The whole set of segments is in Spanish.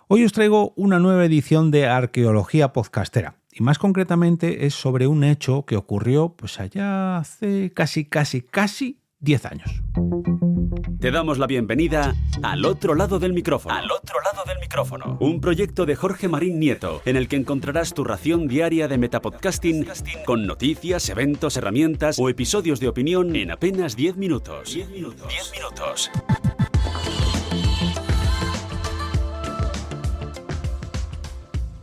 Hoy os traigo una nueva edición de Arqueología Podcastera y más concretamente es sobre un hecho que ocurrió pues allá hace casi 10 años. Te damos la bienvenida Al Otro Lado del Micrófono. Al Otro Lado del Micrófono. Un proyecto de Jorge Marín Nieto, en el que encontrarás tu ración diaria de metapodcasting con noticias, eventos, herramientas o episodios de opinión en apenas 10 minutos. 10 minutos.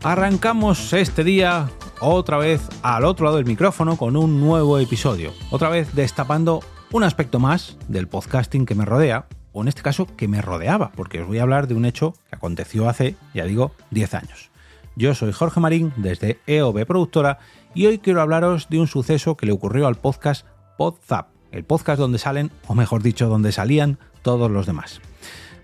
Arrancamos este día otra vez al otro lado del micrófono con un nuevo episodio. Otra vez destapando un aspecto más del podcasting que me rodea, o en este caso que me rodeaba, porque os voy a hablar de un hecho que aconteció hace, ya digo, 10 años. Yo soy Jorge Marín desde EOB Productora y hoy quiero hablaros de un suceso que le ocurrió al podcast Podzap, el podcast donde salen, o mejor dicho, donde salían todos los demás.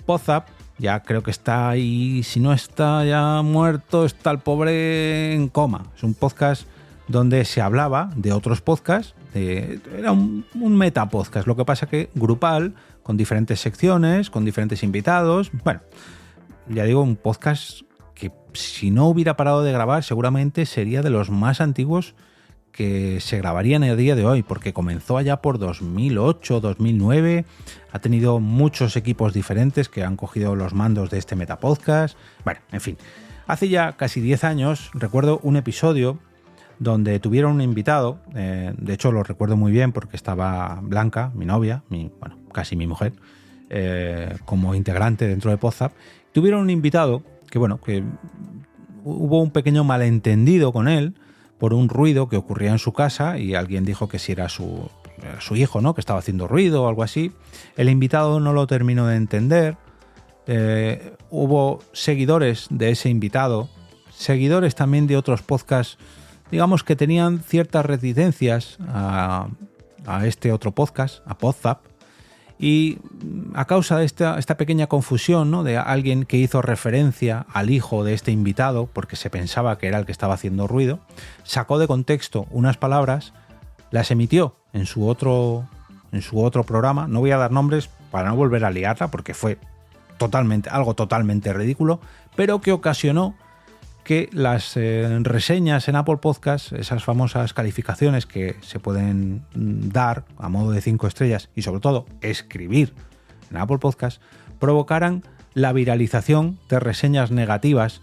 Podzap ya creo que está ahí, si no está ya muerto, está el pobre en coma. Es un podcast donde se hablaba de otros podcasts, era un metapodcast, lo que pasa que grupal, con diferentes secciones, con diferentes invitados. Bueno, ya digo, un podcast que si no hubiera parado de grabar seguramente sería de los más antiguos que se grabarían a día de hoy, porque comenzó allá por 2008, 2009, ha tenido muchos equipos diferentes que han cogido los mandos de este metapodcast. Bueno, en fin, hace ya casi 10 años recuerdo un episodio donde tuvieron un invitado, de hecho lo recuerdo muy bien porque estaba Blanca, mi novia, casi mi mujer, como integrante dentro de Podzap. Tuvieron un invitado que hubo un pequeño malentendido con él por un ruido que ocurría en su casa y alguien dijo que si era su hijo, ¿no?, que estaba haciendo ruido o algo así. El invitado no lo terminó de entender. Hubo seguidores de ese invitado, seguidores también de otros podcasts, digamos que tenían ciertas reticencias a este otro podcast, a Podzap, y a causa de esta pequeña confusión, ¿no?, de alguien que hizo referencia al hijo de este invitado porque se pensaba que era el que estaba haciendo ruido, sacó de contexto unas palabras, las emitió en su otro programa. No voy a dar nombres para no volver a liarla porque fue algo totalmente ridículo, pero que ocasionó que las reseñas en Apple Podcasts, esas famosas calificaciones que se pueden dar a modo de 5 estrellas y sobre todo escribir en Apple Podcasts, provocaran la viralización de reseñas negativas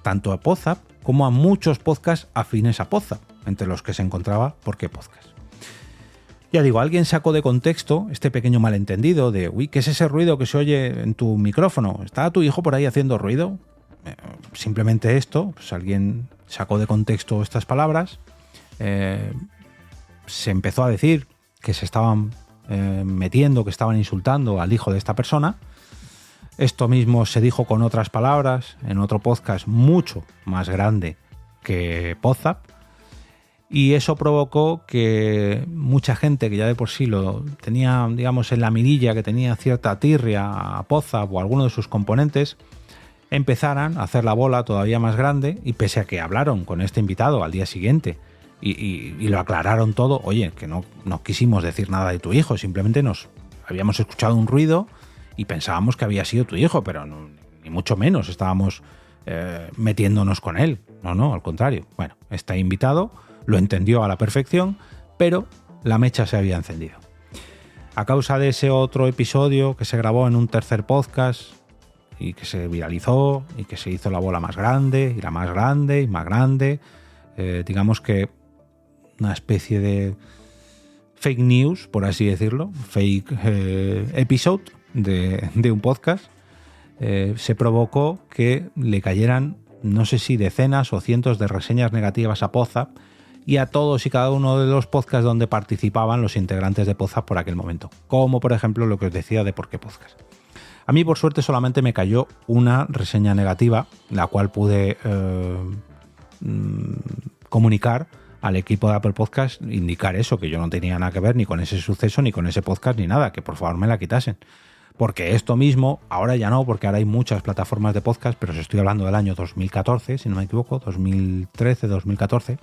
tanto a Podzap como a muchos podcasts afines a Podzap, entre los que se encontraba ¿Por qué Podcast? Ya digo, alguien sacó de contexto este pequeño malentendido de uy, ¿qué es ese ruido que se oye en tu micrófono? ¿Está tu hijo por ahí haciendo ruido? Simplemente esto, pues alguien sacó de contexto estas palabras, se empezó a decir que se estaban metiendo, que estaban insultando al hijo de esta persona. Esto mismo se dijo con otras palabras en otro podcast mucho más grande que Podzap, y eso provocó que mucha gente que ya de por sí lo tenía, digamos, en la mirilla, que tenía cierta tirria a Podzap o a alguno de sus componentes, empezaran a hacer la bola todavía más grande, y pese a que hablaron con este invitado al día siguiente y lo aclararon todo, oye, que no quisimos decir nada de tu hijo, simplemente nos habíamos escuchado un ruido y pensábamos que había sido tu hijo, pero no, ni mucho menos estábamos metiéndonos con él, no, al contrario. Bueno, este invitado lo entendió a la perfección, pero la mecha se había encendido. A causa de ese otro episodio que se grabó en un tercer podcast y que se viralizó y que se hizo la bola más grande y la más grande y más grande, digamos que una especie de fake news, por así decirlo, fake episode de un podcast, se provocó que le cayeran, no sé si decenas o cientos de reseñas negativas a Podzap y a todos y cada uno de los podcasts donde participaban los integrantes de Podzap por aquel momento, como por ejemplo lo que os decía de Por qué Podcast. A mí, por suerte, solamente me cayó una reseña negativa, la cual pude comunicar al equipo de Apple Podcast, indicar eso, que yo no tenía nada que ver ni con ese suceso, ni con ese podcast, ni nada, que por favor me la quitasen. Porque esto mismo, ahora ya no, porque ahora hay muchas plataformas de podcast, pero os estoy hablando del año 2014, si no me equivoco, 2013, 2014,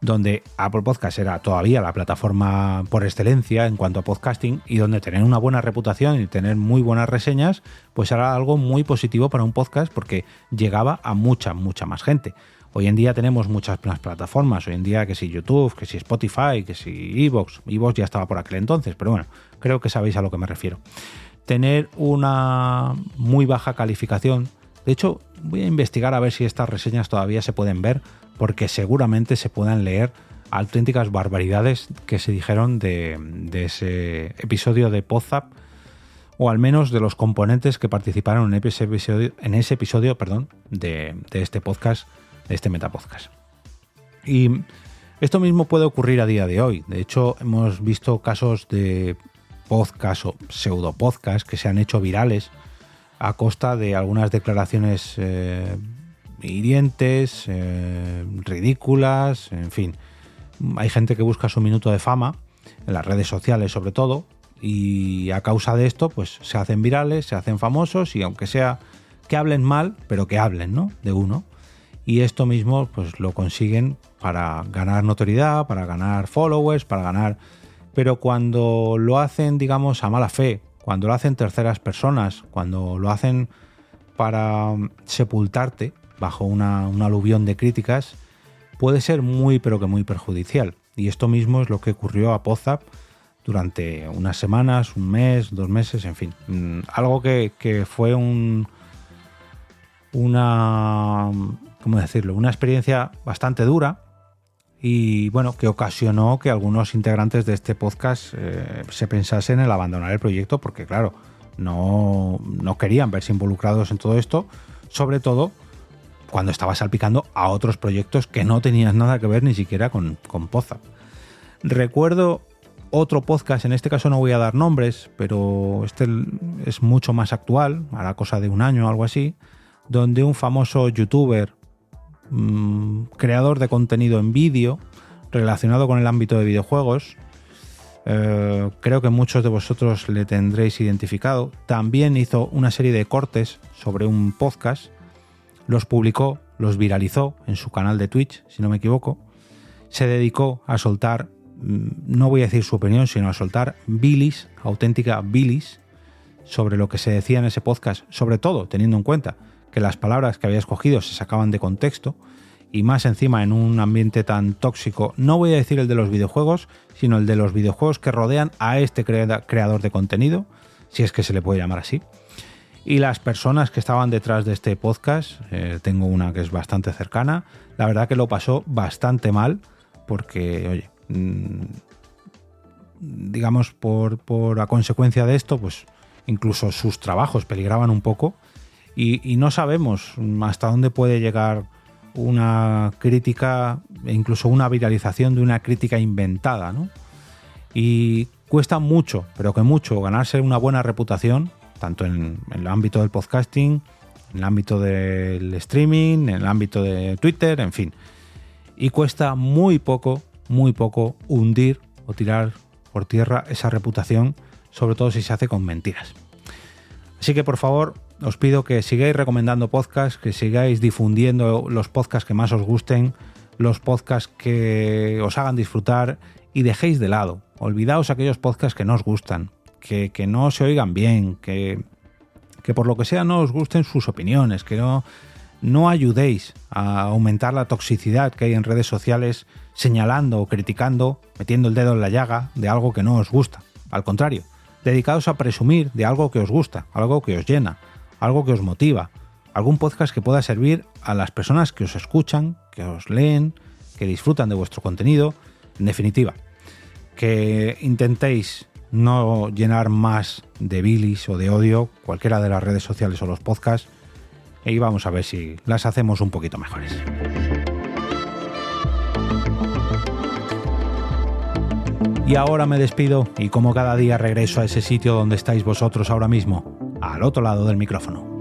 donde Apple Podcast era todavía la plataforma por excelencia en cuanto a podcasting y donde tener una buena reputación y tener muy buenas reseñas, pues era algo muy positivo para un podcast porque llegaba a mucha más gente. Hoy en día tenemos muchas más plataformas, hoy en día que si YouTube, que si Spotify, que si iVoox ya estaba por aquel entonces, pero bueno, creo que sabéis a lo que me refiero. Tener una muy baja calificación, de hecho voy a investigar a ver si estas reseñas todavía se pueden ver, porque seguramente se puedan leer auténticas barbaridades que se dijeron de ese episodio de Podzap, o al menos de los componentes que participaron en ese episodio de este podcast, de este Metapodcast. Y esto mismo puede ocurrir a día de hoy. De hecho, hemos visto casos de podcast o pseudo podcast que se han hecho virales a costa de algunas declaraciones hirientes, ridículas, en fin. Hay gente que busca su minuto de fama, en las redes sociales sobre todo, y a causa de esto pues se hacen virales, se hacen famosos, y aunque sea que hablen mal, pero que hablen, ¿no?, de uno. Y esto mismo pues lo consiguen para ganar notoriedad, para ganar followers, para ganar... Pero cuando lo hacen, digamos, a mala fe, cuando lo hacen terceras personas, cuando lo hacen para sepultarte bajo una aluvión de críticas, puede ser muy, pero que muy perjudicial. Y esto mismo es lo que ocurrió a Podzap durante unas semanas, un mes, 2 meses, en fin. Algo que fue una experiencia bastante dura y bueno, que ocasionó que algunos integrantes de este podcast se pensasen en abandonar el proyecto, porque claro, no querían verse involucrados en todo esto, sobre todo cuando estaba salpicando a otros proyectos que no tenían nada que ver ni siquiera con Podzap. Recuerdo otro podcast, en este caso no voy a dar nombres, pero este es mucho más actual, hará cosa de un año o algo así, donde un famoso youtuber, creador de contenido en vídeo relacionado con el ámbito de videojuegos, creo que muchos de vosotros le tendréis identificado, también hizo una serie de cortes sobre un podcast, los publicó, los viralizó en su canal de Twitch, si no me equivoco, se dedicó a soltar, no voy a decir su opinión, sino a soltar bilis, auténtica bilis, sobre lo que se decía en ese podcast, sobre todo teniendo en cuenta que las palabras que había escogido se sacaban de contexto, y más encima en un ambiente tan tóxico, no voy a decir el de los videojuegos, sino el de los videojuegos que rodean a este creador de contenido, si es que se le puede llamar así. Y las personas que estaban detrás de este podcast, tengo una que es bastante cercana, la verdad que lo pasó bastante mal, porque, oye, digamos, por a consecuencia de esto, pues incluso sus trabajos peligraban un poco. Y no sabemos hasta dónde puede llegar una crítica e incluso una viralización de una crítica inventada, ¿no? Y cuesta mucho, pero que mucho, ganarse una buena reputación, tanto en el ámbito del podcasting, en el ámbito del streaming, en el ámbito de Twitter, en fin. Y cuesta muy poco hundir o tirar por tierra esa reputación, sobre todo si se hace con mentiras. Así que por favor, os pido que sigáis recomendando podcasts, que sigáis difundiendo los podcasts que más os gusten, los podcasts que os hagan disfrutar, y dejéis de lado, olvidaos aquellos podcasts que no os gustan, que no se oigan bien, que por lo que sea no os gusten sus opiniones, que no ayudéis a aumentar la toxicidad que hay en redes sociales señalando o criticando, metiendo el dedo en la llaga de algo que no os gusta. Al contrario, dedicaos a presumir de algo que os gusta, algo que os llena, algo que os motiva, algún podcast que pueda servir a las personas que os escuchan, que os leen, que disfrutan de vuestro contenido. En definitiva, que intentéis no llenar más de bilis o de odio cualquiera de las redes sociales o los podcasts, y vamos a ver si las hacemos un poquito mejores. Y ahora me despido y como cada día regreso a ese sitio donde estáis vosotros ahora mismo, al otro lado del micrófono.